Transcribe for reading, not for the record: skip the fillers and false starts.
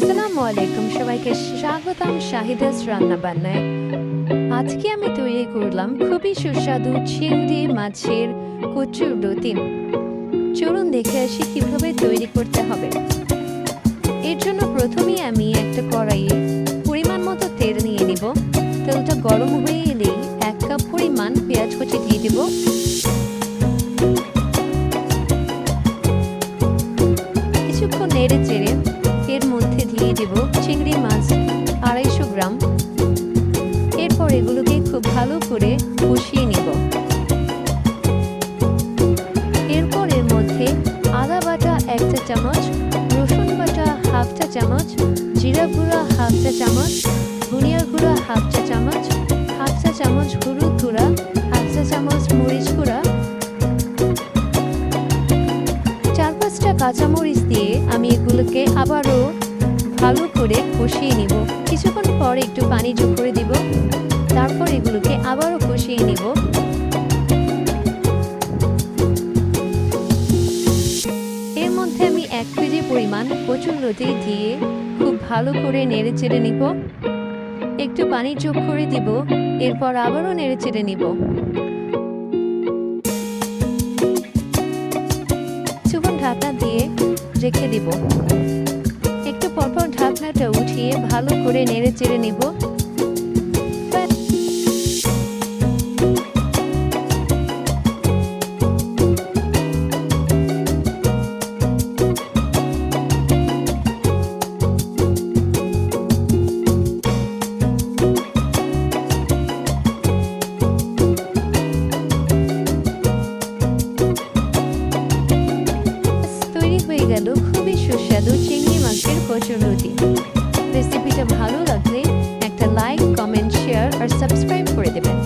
আসসালামু আলাইকুম, সবাইকে স্বাগতম শাহিদাস রান্না বান্নায়। আজকে আমি তৈরি করলাম খুবই সুস্বাদু চিংড়ি মাছের কচুর লতি। চলুন দেখে আসি কিভাবে তৈরি করতে হবে। এর জন্য প্রথমেই আমি একটা কড়াইয়ে পরিমাণ মতো তেল নিয়ে নিব। তেলটা গরম হয়ে এলেই 1 কাপ পরিমাণ পেঁয়াজ কুচি দিয়ে দিব। কিছুক্ষণ নেড়ে চেড়ে এর মধ্যে দিয়ে দেব চিংড়ি মাছ 250 গ্রাম। এরপর এগুলোকে খুব ভালো করে কষিয়ে নিব। এরপর এর মধ্যে আদা বাটা 1 চা চামচ, রসুন বাটা 1/2 চা চামচ, জিরা গুঁড়া 1/2 চা চামচ, ধনিয়ার গুঁড়া 1/2 চা চামচ, 1/2 চা চামচ হলুদ গুঁড়া, 1/2 চা চামচ মরিচ গুঁড়া, 4-5টা কাঁচামরিচ দিয়ে আমি এগুলোকে আবারও ভালো করে কষিয়ে নিব। কিছুক্ষণ পর একটু পানি যোগ করে দিব। তারপর এগুলোকে আবারও কষিয়ে নিব। এর মধ্যে আমি 1 কেজি পরিমাণ কচুর লতি দিয়ে খুব ভালো করে নেড়ে চেড়ে নিব। একটু পানি যোগ করে দিব। এরপর আবারও নেড়ে চেড়ে নিব। কিছুক্ষণ ঢাকনা দিয়ে রেখে দিব। একটু পরপর ঢাকনাটা উঠিয়ে ভালো করে নেড়ে চেড়ে নিব। হয়ে গেল খুবই সুস্বাদু চিংড়ি মাছের কচুর লতি। রেসিপিটা ভালো লাগলে একটা লাইক, কমেন্ট, শেয়ার আর সাবস্ক্রাইব করে দেবেন।